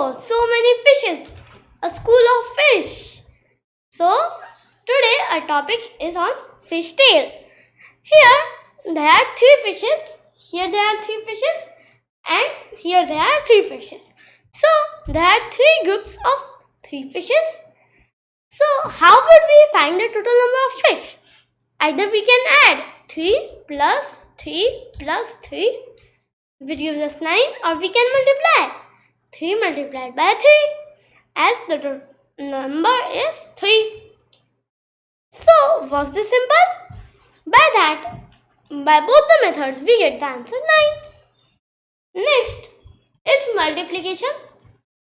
Oh, so many fishes. A school of fish. So, today our topic is on fish tail. Here there are three fishes. Here there are three fishes. And here there are three fishes. So, there are three groups of three fishes. So, how would we find the total number of fish? Either we can add 3 plus 3 plus 3, which gives us 9, or we can multiply 3 multiplied by 3, as the number is 3. So, was this simple? By both the methods, we get the answer 9. Next is multiplication.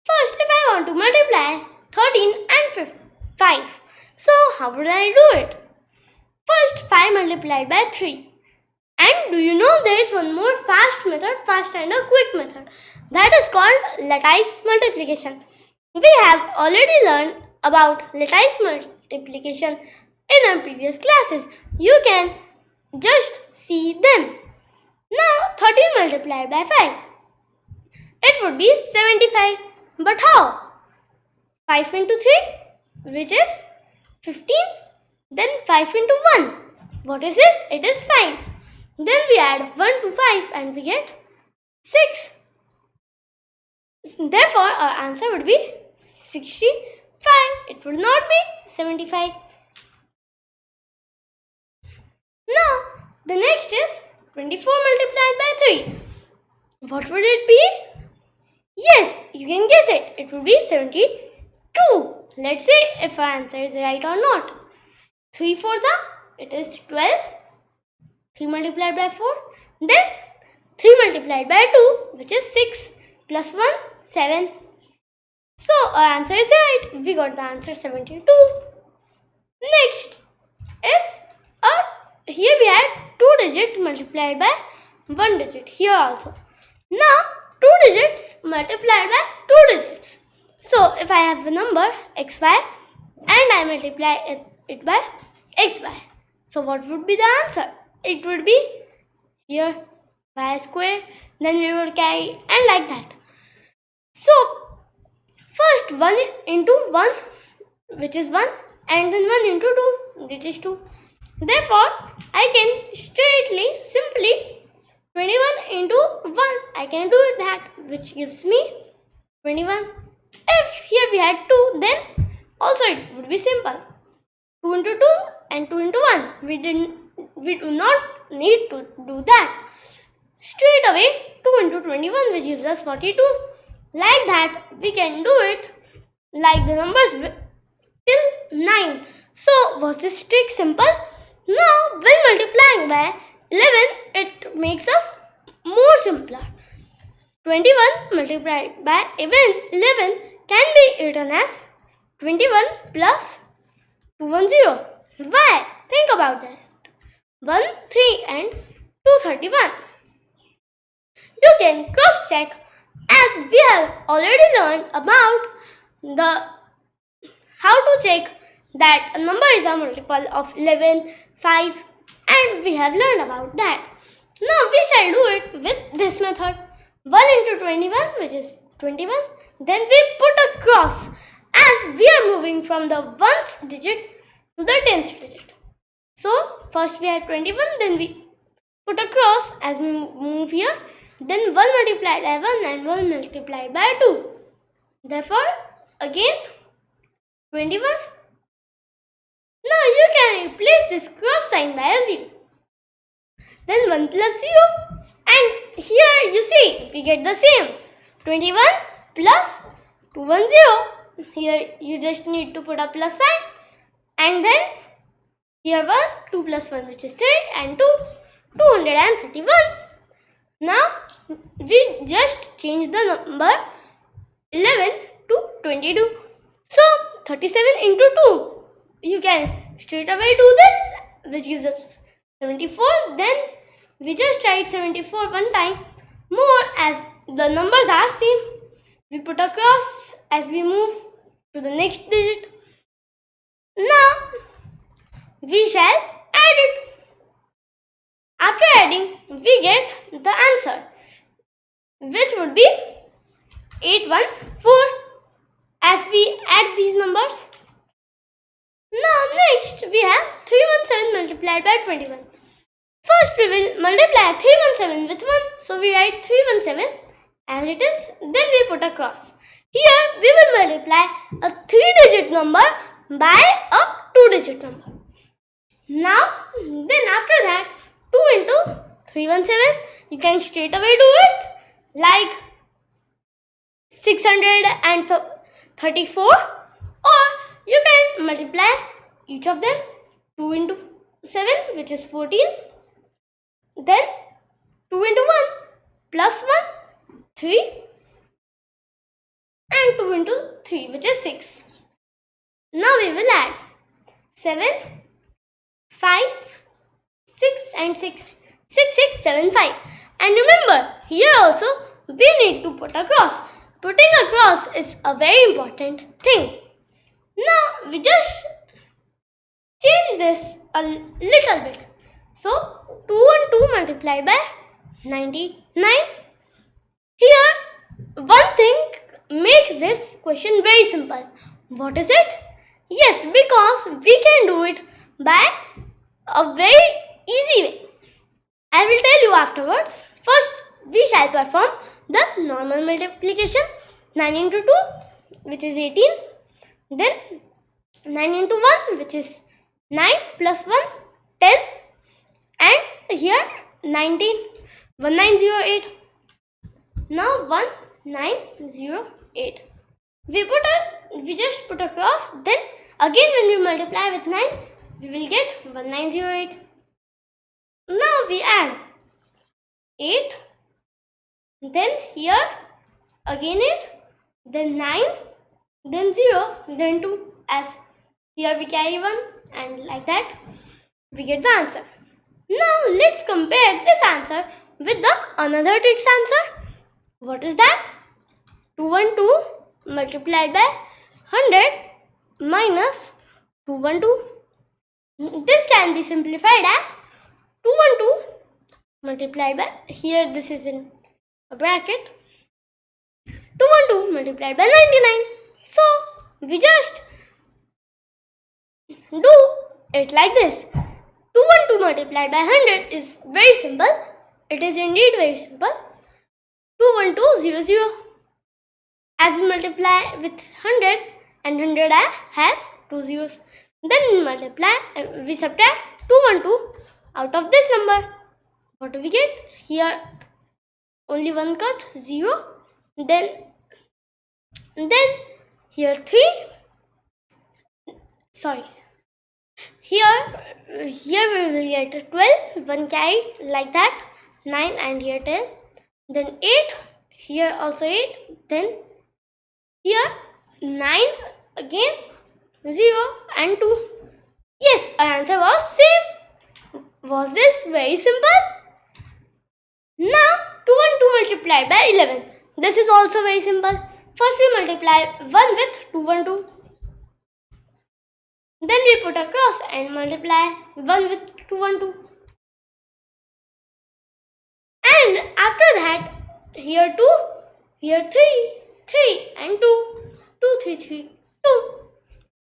First, if I want to multiply 13 and 5, so how would I do it? First, 5 multiplied by 3. And do you know there is one more fast and a quick method. That is called lattice multiplication. We have already learned about lattice multiplication in our previous classes. You can just see them. Now, 13 multiplied by 5. It would be 75. But how? 5 into 3, which is 15. Then 5 into 1. What is it? It is 5. Then we add 1 to 5 and we get 6. Therefore, our answer would be 65. It would not be 75. Now, the next is 24 multiplied by 3. What would it be? Yes, you can guess it. It would be 72. Let's see if our answer is right or not. 3 fours are, it is 12. 3 multiplied by 4. Then 3 multiplied by 2, which is 6. Plus 1, 7. So our answer is right. We got the answer 72. Next is here we had 2 digits multiplied by 1 digit. Here also. Now 2 digits multiplied by 2 digits. So if I have a number xy and I multiply it by xy. So what would be the answer? It would be here y square. Then we would carry and like that. So first 1 into 1, which is 1, and then 1 into 2, which is 2. Therefore, I can simply 21 into 1. I can do that, which gives me 21. If here we had 2, then also it would be simple. 2 into 2 and 2 into 1. We do not need to do that. Straight away 2 into 21, which gives us 42. Like that, we can do it like the numbers till 9. So, was this trick simple? Now, when multiplying by 11, it makes us more simpler. 21 multiplied by 11 can be written as 21 plus 210. Why? Think about that. 1, 3 and 231. You can cross check, as we have already learned about how to check that a number is a multiple of 11, 5, and we have learned about that. Now we shall do it with this method. 1 into 21, which is 21. Then we put a cross, as we are moving from the 1st digit to the 10th digit. So first we had 21, then we put a cross as we move here. Then 1 multiplied by 1 and 1 multiplied by 2. Therefore, again 21. Now you can replace this cross sign by a 0. Then 1 plus 0. And here you see, we get the same. 21 plus 210. Here you just need to put a plus sign. And then here 1, 2 plus 1, which is 3, and 2, 231. Now, we just change the number 11 to 22. So, 37 into 2. You can straight away do this, which gives us 74. Then, we just write 74 one time more, as the numbers are same. We put a cross as we move to the next digit. Now, we shall add it. After adding, we get the answer, which would be 814 as we add these numbers. Now next we have 317 multiplied by 21. First we will multiply 317 with 1. So we write 317 as it is. Then we put a cross. Here we will multiply a 3-digit number by a 2-digit number. Now then after that 2 into 317, you can straight away do it like 634, or you can multiply each of them 2 into 7, which is 14, then 2 into 1 plus 1, 3, and 2 into 3, which is 6. Now we will add 7, 5, 6 and 6, 6, 6, 7, 5. And remember, here also we need to put a cross. Putting a cross is a very important thing. Now we just change this a little bit. So 2 and 2 multiplied by 99. Here one thing makes this question very simple. What is it? Yes, because we can do it by a very easy way. I will tell you afterwards. First, we shall perform the normal multiplication. 9 into 2, which is 18. Then 9 into 1, which is 9 plus 1, 10. And here 19. 1908. Now 1908. We just put a cross. Then again when we multiply with 9, we will get 1908. Now we add 8, then here again 8, then 9, then 0, then 2, as here we carry 1, and like that we get the answer. Now let's compare this answer with the another trick's answer. What is that? 212 multiplied by 100 minus 212. This can be simplified as 212 multiplied by, here this is in a bracket, 212 multiplied by 99. So we just do it like this. 212 multiplied by 100 is very simple. It is indeed very simple. 21200. As we multiply with 100 and 100 has 2 zeros. Then we subtract 212 out of this number. What do we get? Here only one cut, 0. Then here 3. Sorry. Here we will get 12, 1 carried like that, 9 and here 10. Then 8, here also 8. Then here 9 again, 0 and 2. Yes, our answer was same. Was this very simple? Now 2 and 2 multiplied by 11. This is also very simple. First we multiply 1 with 2 and 2. Then we put a cross and multiply 1 with 2 and 2. And after that, here 2, here 3, 3 and 2, 2, 3, 3, 2.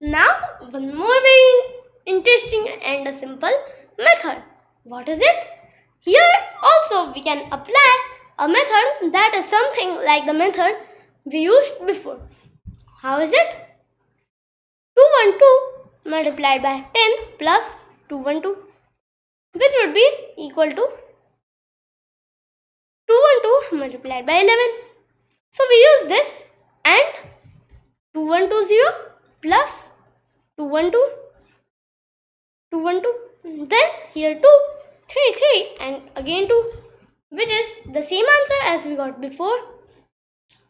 Now one more very interesting and a simple method. What is it? Here also we can apply a method that is something like the method we used before. How is it? 2 and 2 multiplied by 10 plus 2 and 2, which would be equal to 2 and 2 multiplied by 11. So we use this, and 2 and 2 0 plus 2 and 2, 2 and 2. Then here 2, 3, 3 and again 2, which is the same answer as we got before.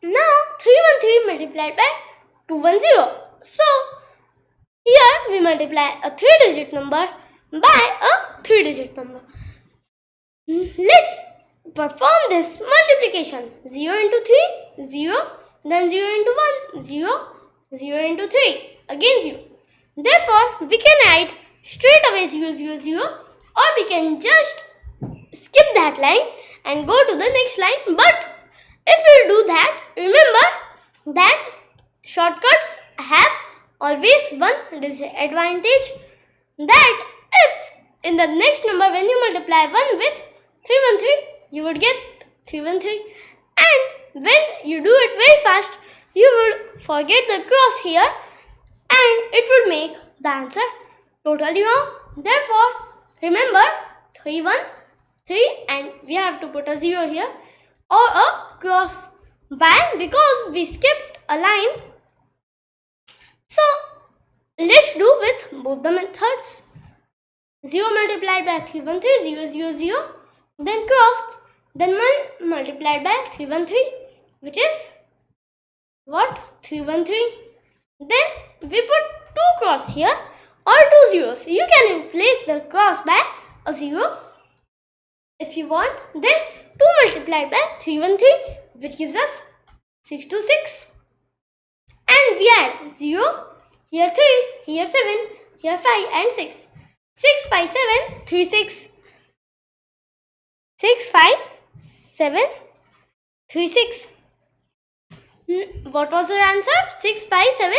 Now 3 and 3 multiplied by 2 and 0. So here we multiply a 3-digit number by a 3-digit number. Let's perform this multiplication. 0 into 3, 0. Then 0 into 1, 0. 0 into 3, again 0. Therefore, we can write straight away 0, 0, 0, or we can just skip that line and go to the next line. But If you do that, remember that shortcuts have always one disadvantage, that if in the next number when you multiply 1 with 313, you would get 313, and when you do it very fast, you would forget the cross here and it would make the answer totally wrong. Therefore, remember 313 and we have to put a 0 here or a cross. Why? Because we skipped a line. So let's do with both the methods. 0 multiplied by 313, 0, 0, 0, then crossed, then 1 multiplied by 313, which is what? 313. Then we put 2 cross here or 2 zeros. You can replace the cross by a 0 if you want. Then 2 multiplied by 313, which gives us 626. And we add 0, here 3, here 7, here 5 and 6. 6, 5, 7, 3, 6. 6, 5, 7, 3, 6. What was our answer? 6, 5, 7,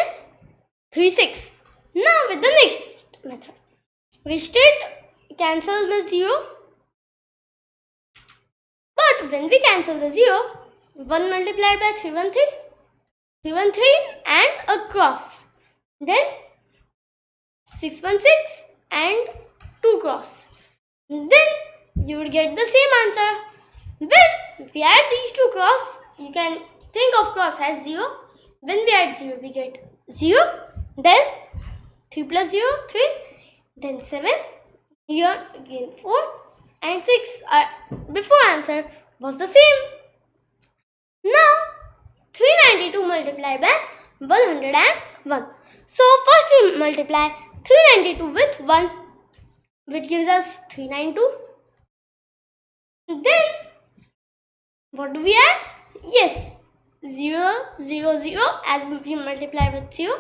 3, 6. Now with the next method. We straight cancel the 0. But when we cancel the 0, 1 multiplied by 313, 313 and a cross. Then 616 and 2 cross. Then you will get the same answer. When we add these 2 cross, you can think of cross as 0. When we add 0, we get 0. Then 3 plus 0, 3. Then 7. Here again 4 and 6. Before answer was the same. Now 392 multiplied by 101. So first we multiply 392 with 1, which gives us 392. Then what do we add? Yes, 0, 0, 0 as we multiply with 0.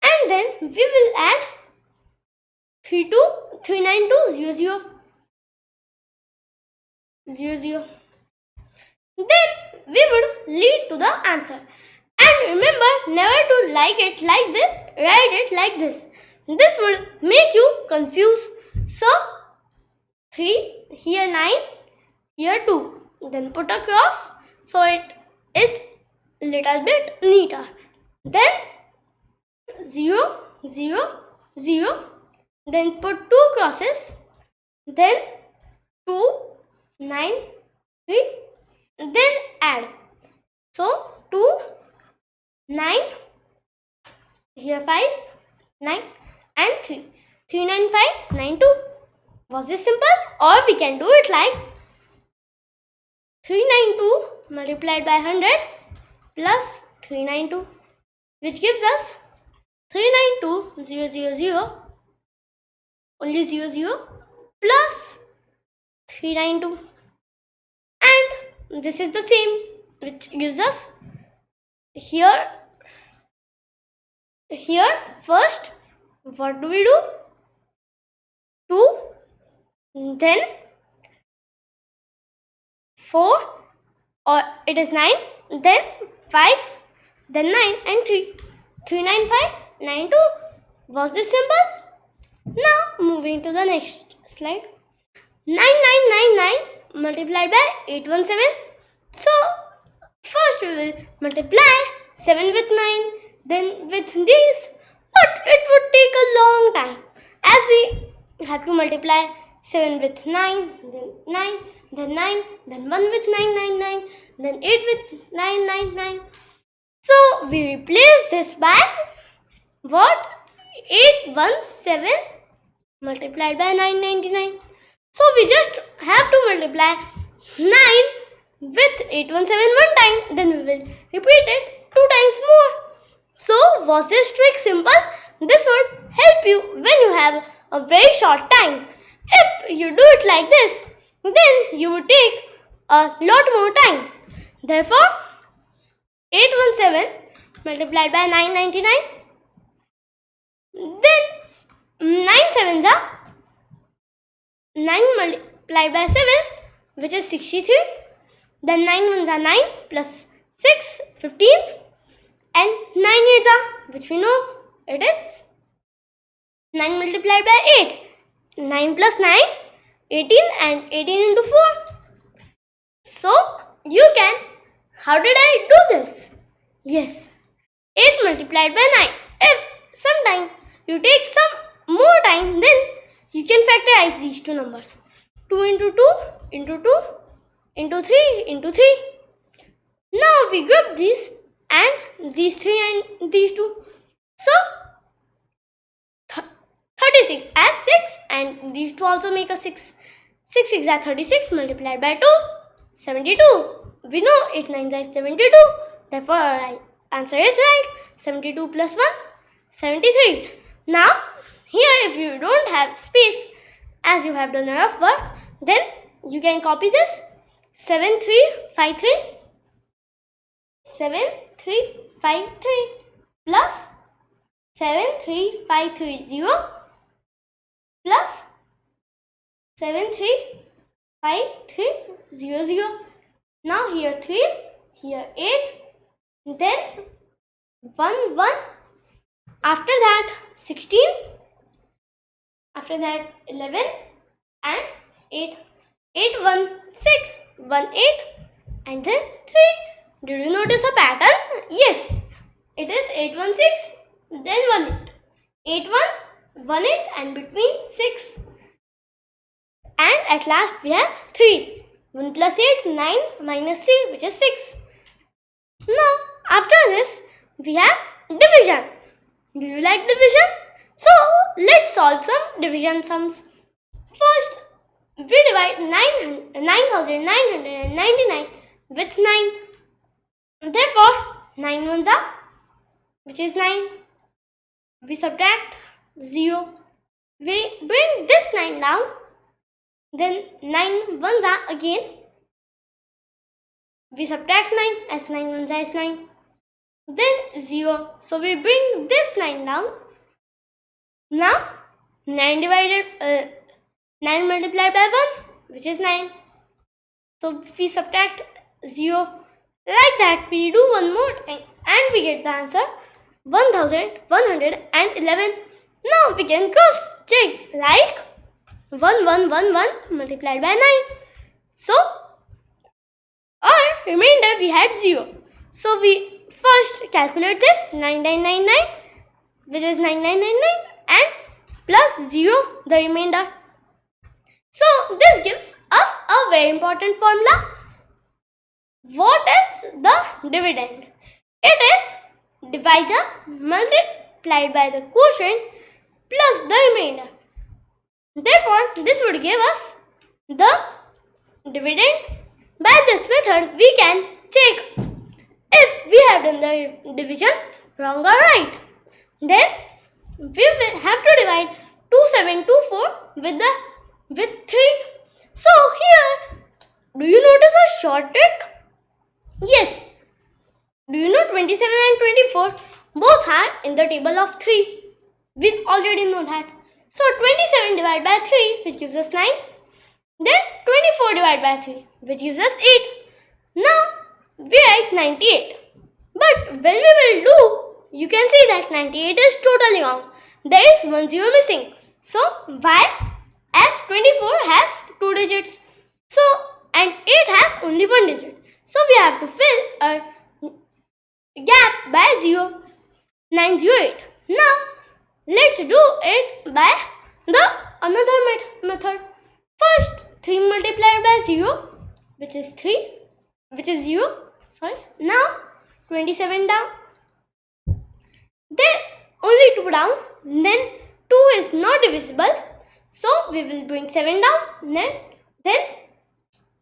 And then we will add 392, 0, 0. 0, 0. Then we would lead to the answer. And remember never to write it like this. This would make you confused. So 3, here 9, here 2. Then put a cross so it is little bit neater. Then 0, 0, 0. Then put 2 crosses. Then 2, 9, 3. Then add. So 2, 9, here 5, 9 and 3. 3, 9, 5, 9, 2. Was this simple? Or we can do it like 392 multiplied by 100 plus 392, which gives us 392, 0, 0, 0, only 0, 0 plus 392. And this is the same, which gives us here first what do we do? 2, then 4, or it is 9, then 5, then 9 and 3. 3, 9, 5, 9, 2. Was this simple? Now moving to the next slide. 9999 multiplied by 817. So first we will multiply 7 with 9, then with these, but it would take a long time as we have to multiply 7 with 9, then 9, then 9, then 1 with 999, then 8 with 999. So we replace this by what? 817 multiplied by 999. So we just have to multiply 9 with 817 one time, then we will repeat it 2 times more. So was this trick simple? This would help you when you have a very short time. If you do it like this, then you would take a lot more time. Therefore, 817 multiplied by 999, then 9 sevens are 9 multiplied by 7, which is 63. Then 9 ones are 9 plus 6, 15. And 9 eights are, which we know, it is 9 multiplied by 8. 9 plus 9, 18, and 18 into 4. So, you can, how did I do this? Yes, 8 multiplied by 9. If sometime you take some more time, then you can factorize these two numbers. 2 into 2 into 2 into 3 into 3. Now we group these and these 3 and these 2. So 36 as 6 and these 2 also make a 6. 6 6 are 36 multiplied by 2, 72. We know 8 9 is 72. Therefore our answer is right. 72 plus 1, 73. Now here if you don't have space, as you have done enough work, then you can copy this. 7353 7353 plus 73530 plus 73530. Now here 3, here 8, then 1 1. After that 16, after that 11 and 8. 8 1 6 1 8 and then 3. Did you notice a pattern? Yes, it is 8 1 6 then 1 8. 8 1 1 8 and between 6. And at last we have 3. 1 plus 8 9 minus 3, which is 6. Now after this we have division. Do you like division? So let's solve some division sums. First we divide 9,999 with 9. Therefore 9 ones are, which is 9. We subtract 0. We bring this 9 down. Then 9 ones are again. We subtract 9 as 9 ones are is 9. Then 0. So we bring this 9 down. Now 9 multiplied by 1, which is 9. So we subtract 0. Like that we do one more time and we get the answer 1111. Now we can cross check like 1111 multiplied by 9. So our remainder we had 0. So we first calculate this 9999, which is 9999, and plus 0 the remainder. So this gives us a very important formula. What is the dividend? It is divisor multiplied by the quotient plus the remainder. Therefore, this would give us the dividend. By this method, we can check if we have done the division wrong or right. Then we will have to divide 2724 with 3. So here, do you notice a short trick? Yes. Do you know 27 and 24 both are in the table of 3? We already know that. So 27 divided by 3, which gives us 9. Then 24 divided by 3, which gives us 8. Now we write 98. But when we will do, you can see that 98 is totally wrong. There is 1 0 missing. So why? As 24 has 2 digits. So and 8 has only 1 digit. So we have to fill a gap by 0. 908. Now let's do it by the another method. First 3 multiplied by 0, which is 0. Now 27 down. Then only 2 down. Then 2 is not divisible. So we will bring 7 down. Then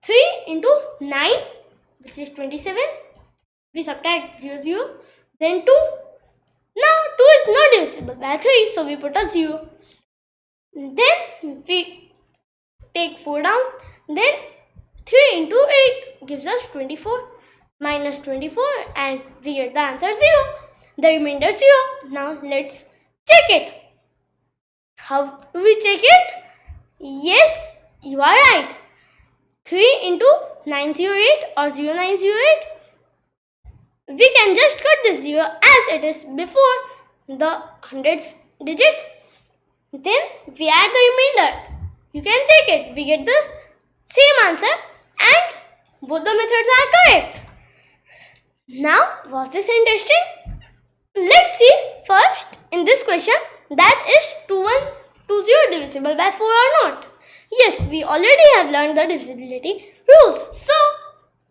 3 into 9, which is 27. We subtract 0 0. Then 2. Now 2 is not divisible by 3, so we put a 0. Then we take 4 down. Then 3 into 8 gives us 24. Minus 24 and we get the answer 0. The remainder 0. Now let's check it. How do we check it? Yes, you are right. 3 into 0908 or 0908, we can just cut this 0 as it is before the hundreds digit. Then we add the remainder. You can check it. We get the same answer and both the methods are correct. Now, was this interesting? Let's see first in this question, that is 2120 divisible by 4 or not. Yes, we already have learned the divisibility rules. So,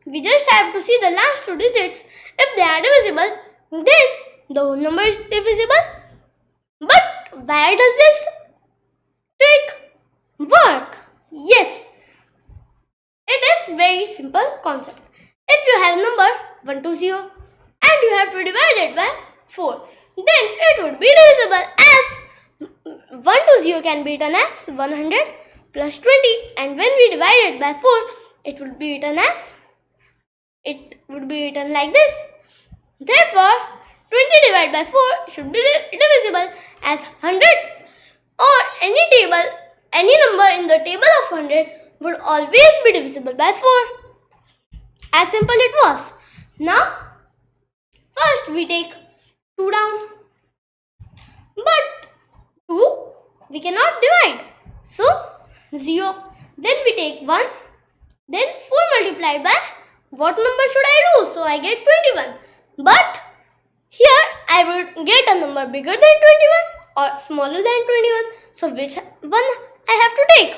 we just have to see the last two digits. If they are divisible, then the whole number is divisible. But why does this trick work? Yes, it is very simple concept. If you have number 120 and you have to divide it by 4, then it would be divisible as 120 can be written as 100 plus 20, and when we divide it by 4, it would be written like this. Therefore, 20 divided by 4 should be divisible as 100, or any number in the table of 100 would always be divisible by 4. As simple it was. Now, first we take 2 down. But 2 we cannot divide. So, 0. Then we take 1. Then 4 multiplied by what number should I do? So, I get 21. But here I would get a number bigger than 21 or smaller than 21. So, which one I have to take?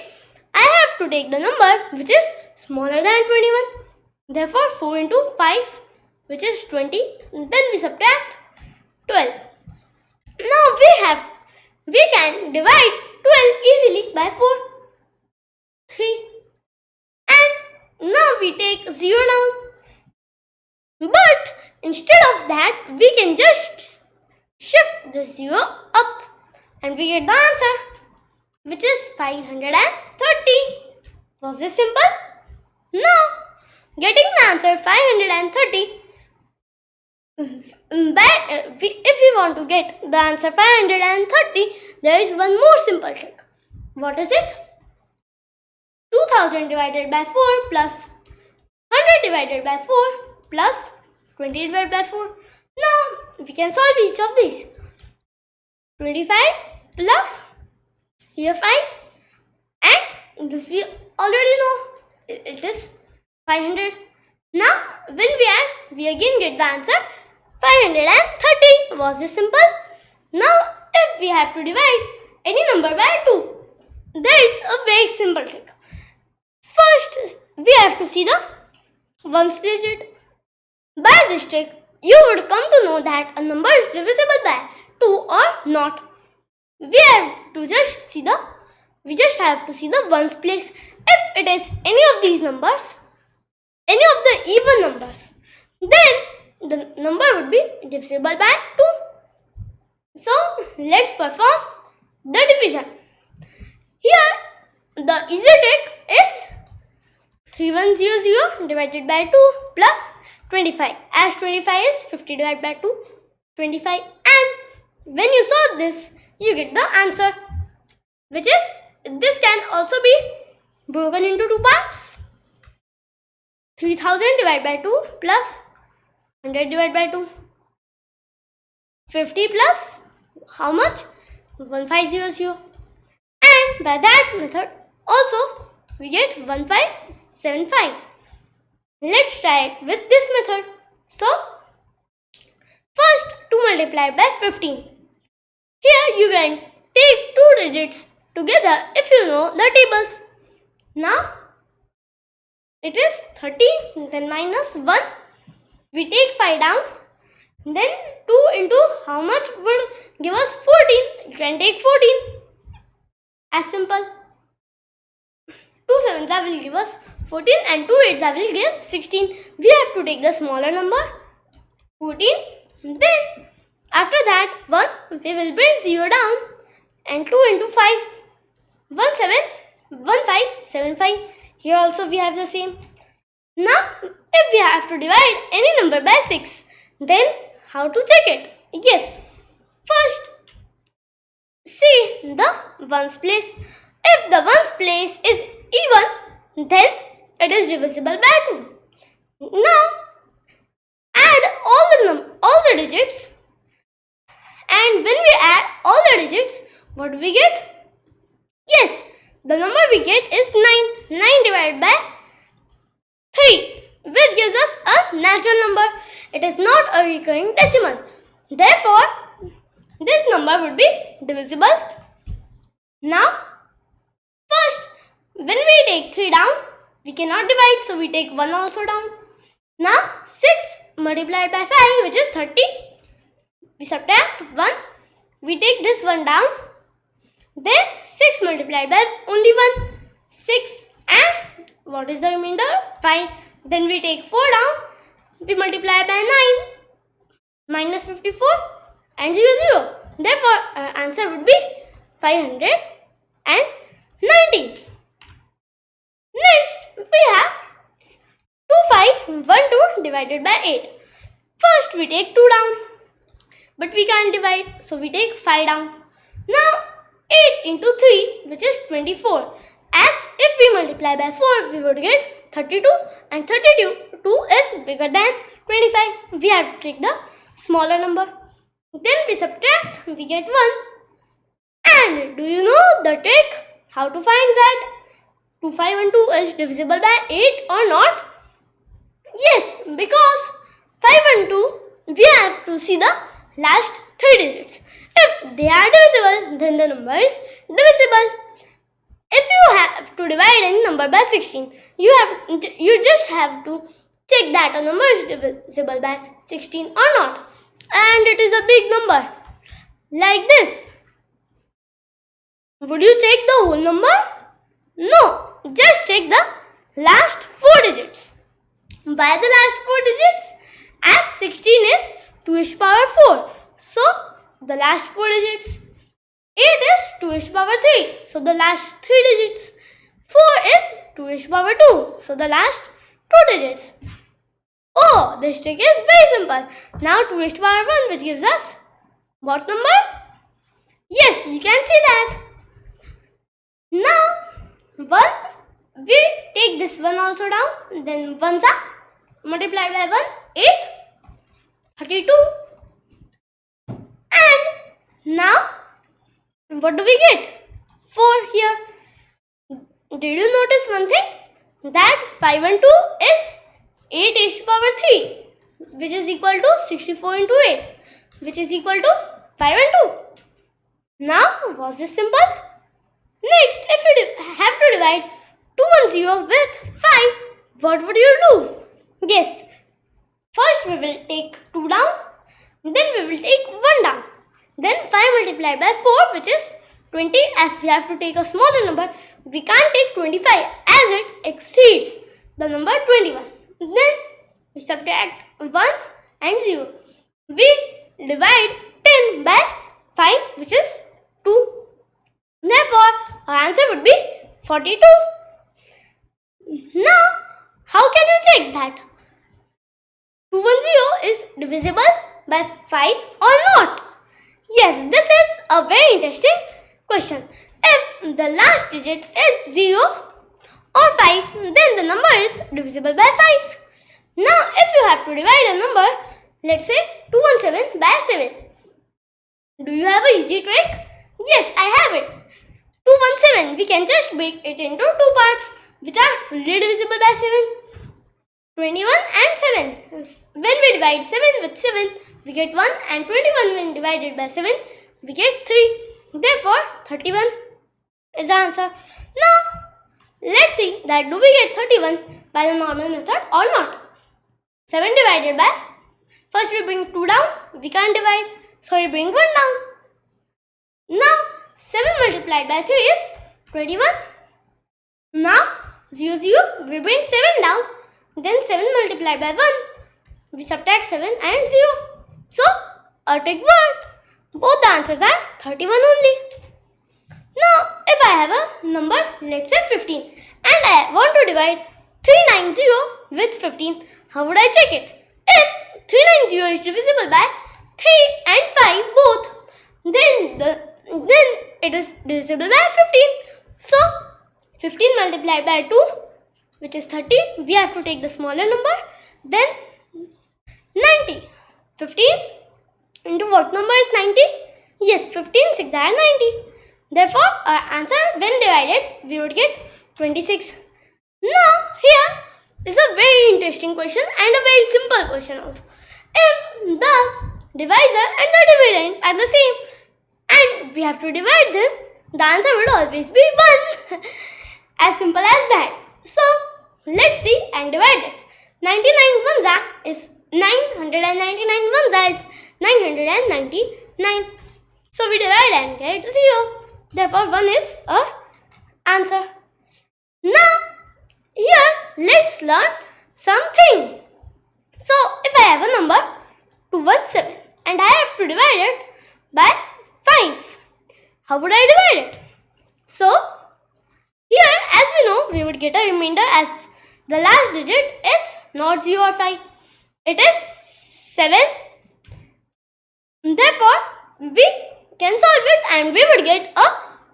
I have to take the number which is smaller than 21. Therefore, 4 into 5, which is 20. Then we subtract 12. Now we can divide 12 easily by 4. 3. And now we take 0 down. But instead of that, we can just shift the 0 up and we get the answer, which is 530. Was this simple? No. Getting the answer 530, if we want to get the answer 530, there is one more simple trick. What is it? 2000 divided by 4 plus 100 divided by 4 plus 20 divided by 4. Now, we can solve each of these. 25 plus here 5, and this we already know, it is 500. Now, when we add, we again get the answer 530. Was this simple? Now, if we have to divide any number by 2, there is a very simple trick. First, we have to see the ones digit. By this trick, you would come to know that a number is divisible by 2 or not. We just have to see the ones place. If it is any of these numbers, any of the even numbers, then the number would be divisible by 2. So, let's perform the division. Here, the easy trick is 3100 divided by 2 plus 25. As 25 is 50 divided by 2, 25. And when you solve this, you get the answer, which is, this can also be broken into two parts. 3000 divided by 2 plus 100 divided by 2. 50 plus how much? 1500. And by that method also we get 1575. Let's try it with this method. So, first 2 multiplied by 15. Here you can take two digits together if you know the tables. Now, it is 30, then minus 1. We take 5 down. Then 2 into how much would give us 14? You can take 14. As simple. 2 sevens will give us 14 and 2 eights will give 16. We have to take the smaller number, 14. Then after that 1, we will bring 0 down, and 2 into 5, 1575. Here also we have the same. Now if we have to divide any number by 6, then how to check it? Yes, first see the ones place. If the ones place is even, then it is divisible by 2. Now add all the digits, and when we add all the digits, what do we get? Yes, the number we get is 9. 9 divided by 3, which gives us a natural number. It is not a recurring decimal. Therefore, this number would be divisible. Now, first, when we take 3 down, we cannot divide, so we take 1 also down. Now, 6 multiplied by 5, which is 30. We subtract 1. We take this 1 down. Then 6 multiplied by only 1. 6, and what is the remainder? 5. Then we take 4 down. We multiply by 9. Minus 54 and 0, 0. Therefore, our answer would be 590. Next, we have 2512 divided by 8. First, we take 2 down. But we can't divide, so we take 5 down. Now, 8 into 3, which is 24. As if we multiply by 4, we would get 32. And 32 is bigger than 25. We have to take the smaller number. Then we subtract, we get 1. And do you know the trick? How to find that 2512 is divisible by 8 or not? Yes, because 512, we have to see the last 3 digits. If they are divisible, then the number is divisible. If you have to divide any number by 16, you just have to check that a number is divisible by 16 or not. And it is a big number, like this. Would you check the whole number? No, just check the last 4 digits. By the last 4 digits, as 16 is 2 raised to power 4. So, the last 4 digits. 8 is 2 raised to power 3. So, the last 3 digits. 4 is 2 raised to power 2. So, the last 2 digits. Oh, this trick is very simple. Now, 2 raised to power 1, which gives us what number? Yes, you can see that. Now, 1, we take this 1 also down. Then 1s are multiplied by 1, 8, 32. And now, what do we get? 4 here. Did you notice one thing? That 5 and 2 is 8 raised to power 3, which is equal to 64 into 8, which is equal to 5 and 2. Now, was this simple? Next, if you have to divide 210 with 5, what would you do? Yes, first we will take 2 down, then we will take 1 down. Then 5 multiplied by 4, which is 20. As we have to take a smaller number, we can't take 25 as it exceeds the number 21. Then we subtract 1 and 0. We divide 10 by 5, which is 2. Therefore, our answer would be 42. Now, how can you check that 210 is divisible by 5 or not? Yes, this is a very interesting question. If the last digit is 0 or 5, then the number is divisible by 5. Now, if you have to divide a number, let's say 217 by 7. Do you have an easy trick? Yes, I have it. 217, we can just break it into 2 parts, which are fully divisible by 7. 21 and 7. When we divide 7 with 7, we get 1, and 21 when divided by 7, we get 3. Therefore, 31 is the answer. Now, let's see that do we get 31 by the normal method or not. 7 divided by, first we bring 2 down, we can't divide, so we bring 1 down. Now, 7 multiplied by 3 is 21. Now, 0, 0, we bring 7 down, then 7 multiplied by 1, we subtract 7 and 0. So, a trick worked. Both the answers are 31 only. Now, if I have a number, let's say 15, and I want to divide 390 with 15, how would I check it? If 390 is divisible by 3 and 5 both, then it is divisible by 15. So, 15 multiplied by 2, which is 30. We have to take the smaller number. Then 90. 15 into what number is 90? Yes, 15 6 are 90. Therefore, our answer when divided, we would get 26. Now, here is a very interesting question and a very simple question also. If the divisor and the dividend are the same and we have to divide them, the answer would always be 1. As simple as that. So, let's see and divide it. 99 ones is 999 ones is 999. So, we divide and get 0. Therefore, 1 is our answer. Now, here, let's learn something. So, if I have a number 217 and I have to divide it by 5, how would I divide it? So, here, as we know, we would get a remainder as the last digit is not 0 or 5. It is 7. Therefore, we can solve it and we would get a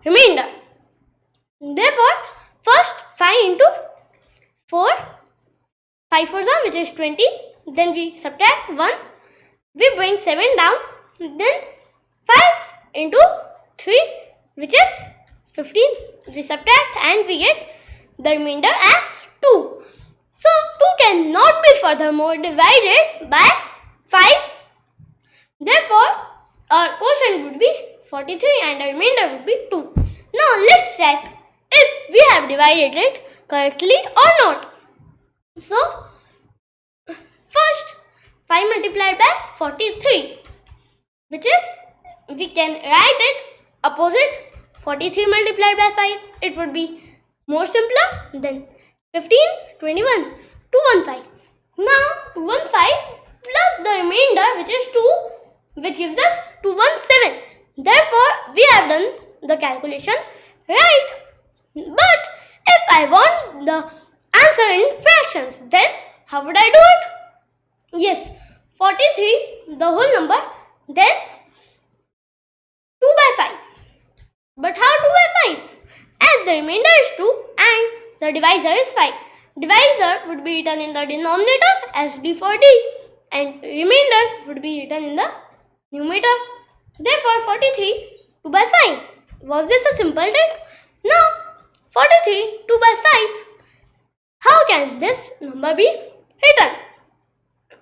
remainder. Therefore, first 5 into 4, 5 4s are, which is 20. Then we subtract 1. We bring 7 down. Then 5 into 3, which is 15. We subtract and we get the remainder as 2. So, 2 cannot be furthermore divided by 5. Therefore, our quotient would be 43 and the remainder would be 2. Now, let's check if we have divided it correctly or not. So, first 5 multiplied by 43, which is, we can write it opposite 43 multiplied by 5. It would be more simpler than 15, 21, 215. Now, 215 plus the remainder, which is 2, which gives us 217. Therefore, we have done the calculation right. But if I want the answer in fractions, then how would I do it? Yes, 43, the whole number, then 2 by 5. But how 2 by 5? As the remainder is 2 and the divisor is 5. Divisor would be written in the denominator as d for d and remainder would be written in the numerator. Therefore, 43, 2 by 5. Was this a simple trick? Now, 43, 2 by 5. How can this number be written?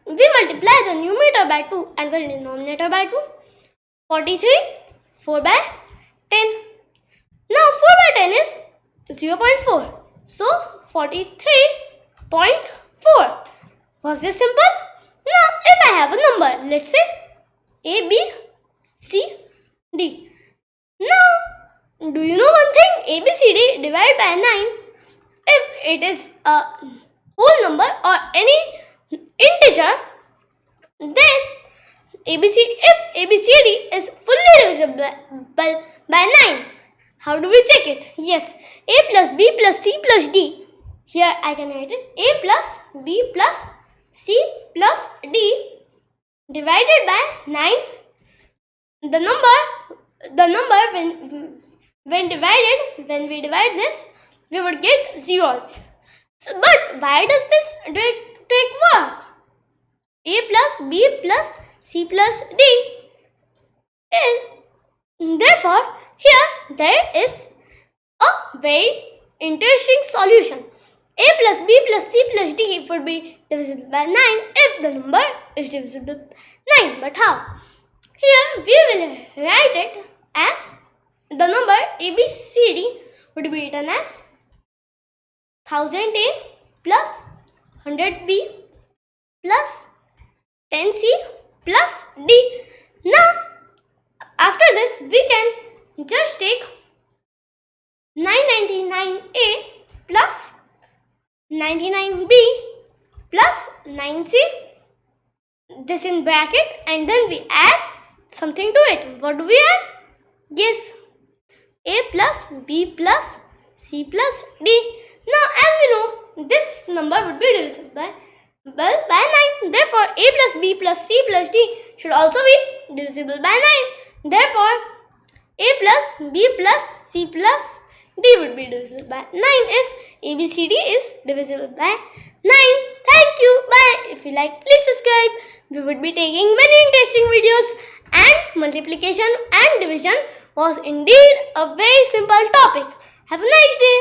We multiply the numerator by 2 and the denominator by 2. 43, 4 by 10. Now, 4 by 10 is 0.4. So, 43.4. Was this simple? Now, if I have a number, let's say A, B, C, D. Now, do you know one thing? A, B, C, D divided by 9. If it is a whole number or any integer, then if ABCD is fully divisible by 9, how do we check it? Yes, A plus B plus C plus D. Here I can write it A plus B plus C plus D divided by 9. The number when we divide this, we would get 0. So, but why does this trick work? A plus B plus C plus D. Therefore, here there is a very interesting solution. A plus B plus C plus D would be divisible by 9 if the number is divisible by 9. But how? Here we will write it as the number ABCD would be written as 1000A plus 100B plus 10C plus D. Now, after this, we can just take 999A plus 99B plus 9C, this in bracket, and then we add something to it. What do we add? Yes, A plus B plus C plus D. Now, as we know, this number would be divisible by 9. Therefore, A plus B plus C plus D should also be divisible by 9. Therefore, A plus B plus C plus D would be divisible by 9 if ABCD is divisible by 9. Thank you. Bye. If you like, please subscribe. We would be taking many interesting videos, and multiplication and division was indeed a very simple topic. Have a nice day.